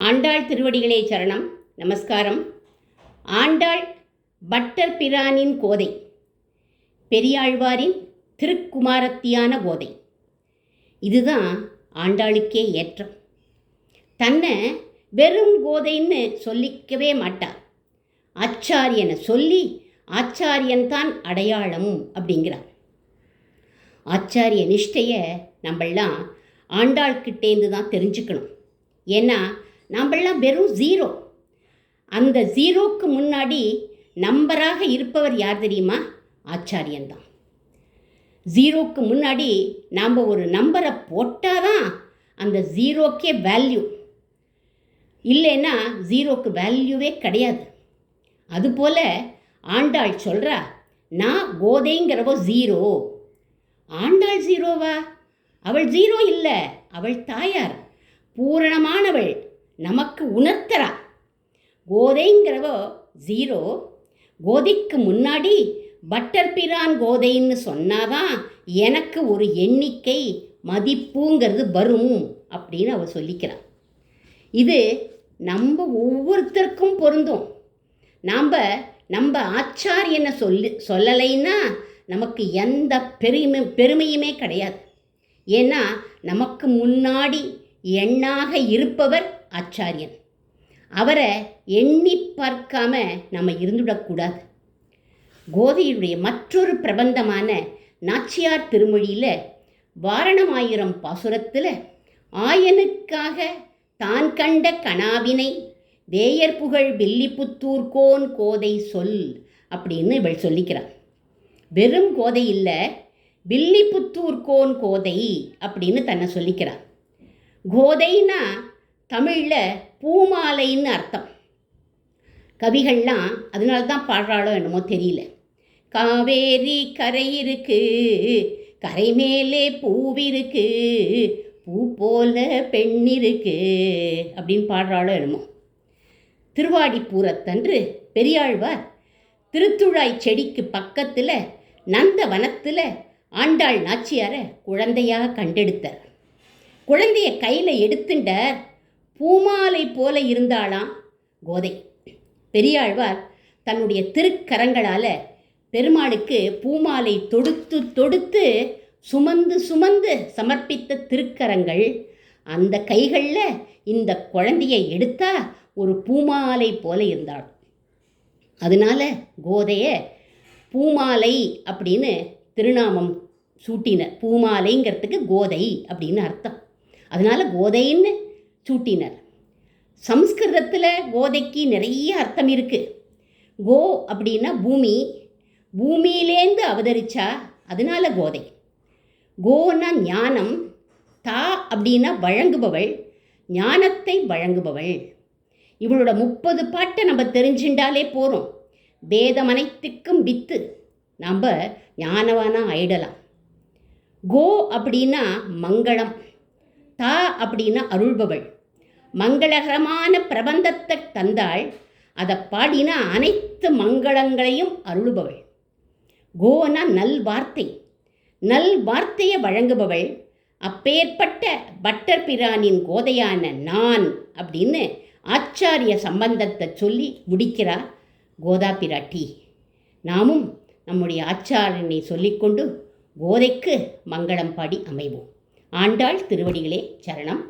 ஆண்டாள் திருவடிகளே சரணம். நமஸ்காரம். ஆண்டாள் பட்டர் பிரானின் கோதை, பெரியாழ்வாரின் திருக்குமாரத்தியான கோதை. இதுதான் ஆண்டாளுக்கே ஏற்றம். தன்னை வெறும் கோதைன்னு சொல்லிக்கவே மாட்டார். ஆச்சாரியனை சொல்லி ஆச்சாரியன்தான் அடையாளம் அப்படிங்கிறார். ஆச்சாரிய நிஷ்டையை நம்மளாம் ஆண்டாள்கிட்டேருந்து தான் தெரிஞ்சுக்கணும். ஏன்னா நம்மளாம் வெறும் ஜீரோ. அந்த ஜீரோக்கு முன்னாடி நம்பராக இருப்பவர் யார் தெரியுமா? ஆச்சாரியன்தான். ஜீரோக்கு முன்னாடி நாம் ஒரு நம்பரை போட்டால் தான் அந்த ஜீரோக்கே வேல்யூ. இல்லைன்னா ஜீரோக்கு வேல்யூவே கிடையாது. அதுபோல் ஆண்டாள் சொல்கிறா, நான் கோதைங்கிறவோ ஜீரோ. ஆண்டாள் ஜீரோவா? அவள் ஜீரோ இல்லை, அவள் தாயார், பூரணமானவள், நமக்கு உணர்த்தரா. கோதைங்கிறவோ ஜீரோ. கோதைக்கு முன்னாடி பட்டர் பிரான் கோதைன்னு சொன்னாதான் எனக்கு ஒரு எண்ணிக்கை மதிப்புங்கிறது வரும் அப்படின்னு அவள் சொல்லிக்கிறாள். இது நம்ம ஒவ்வொருத்தருக்கும் பொருந்தும். நம்ம ஆச்சாரியனை சொல்லலைன்னா நமக்கு எந்த பெருமையுமே கிடையாது. ஏன்னா நமக்கு முன்னாடி எண்ணாக இருப்பவர் ஆச்சாரியன். அவரை எண்ணி பார்க்காம நம்ம இருந்துவிடக்கூடாது. கோதையுடைய மற்றொரு பிரபந்தமான நாச்சியார் திருமொழியில் வாரணமாயிரம் பாசுரத்தில் ஆயனுக்காக தான் கண்ட கனாவினை வேயர் புகழ் வில்லிபுத்தூர்கோன் கோதை சொல் அப்படின்னு இவள் சொல்லிக்கிறாள். வெறும் கோதை இல்லை, வில்லிபுத்தூர்கோன் கோதை அப்படின்னு தன்னை சொல்லிக்கிறாள். கோதைன்னா தமிழில் பூமாலைன்னு அர்த்தம். கவிகள்லாம் அதனால தான் பாடுறாளோ என்னமோ தெரியல. காவேரி கரை இருக்கு, கரை மேலே பூவிருக்கு, பூ போல பெண் இருக்கு அப்படின்னு பாடுறாளோ என்னமோ. திருவாடிப்பூரத்தன்று பெரியாழ்வார் திருத்துழாய் செடிக்கு பக்கத்தில் நந்தவனத்தில் ஆண்டாள் நாச்சியாரை குழந்தையாக கண்டெடுத்தார். குழந்தைய கையில் எடுத்துட்டார். பூமாலை போல இருந்தாளாம் கோதை. பெரியாழ்வார் தன்னுடைய திருக்கரங்களால் பெருமாளுக்கு பூமாலை தொடுத்து தொடுத்து சுமந்து சமர்ப்பித்த திருக்கரங்கள். அந்த கைகளில் இந்த குழந்தையை எடுத்தா ஒரு பூமாலை போல இருந்தாள். அதனால கோதையை பூமாலை அப்படின்னு திருநாமம் சூட்டினர். பூமாலைங்கிறதுக்கு கோதை அப்படின்னு அர்த்தம். அதனால் கோதைன்னு சூட்டினர். சம்ஸ்கிருதத்தில் கோதைக்கு நிறைய அர்த்தம் இருக்குது. கோ அப்படின்னா பூமி, பூமியிலேந்து அவதரிச்சா, அதனால கோதை. கோன்னா ஞானம், தா அப்படின்னா வழங்குபவள், ஞானத்தை வழங்குபவள். இவளோட 30 பாட்டை நம்ம தெரிஞ்சுட்டாலே போகிறோம். வேதம் அனைத்துக்கும் வித்து நம்ம ஞானவானாக ஆயிடலாம். கோ அப்படின்னா மங்களம், தா அப்படின்னா அருள்பவள். மங்களகரமான பிரபந்தத்தை தந்தாள். அதை பாடினா அனைத்து மங்களங்களையும் அருள்பவள். கோனா நல்வார்த்தை, நல்வார்த்தையை வழங்குபவள். அப்பேற்பட்ட பட்டர் பிரானின் கோதையான நான் அப்படின்னு ஆச்சாரிய சம்பந்தத்தை சொல்லி முடிக்கிறார் கோதா பிராட்டி. நாமும் நம்முடைய ஆச்சாரியனை சொல்லிக்கொண்டு கோதைக்கு மங்களம் பாடி அமைவோம். ஆண்டாள் திருவடிகளே சரணம்.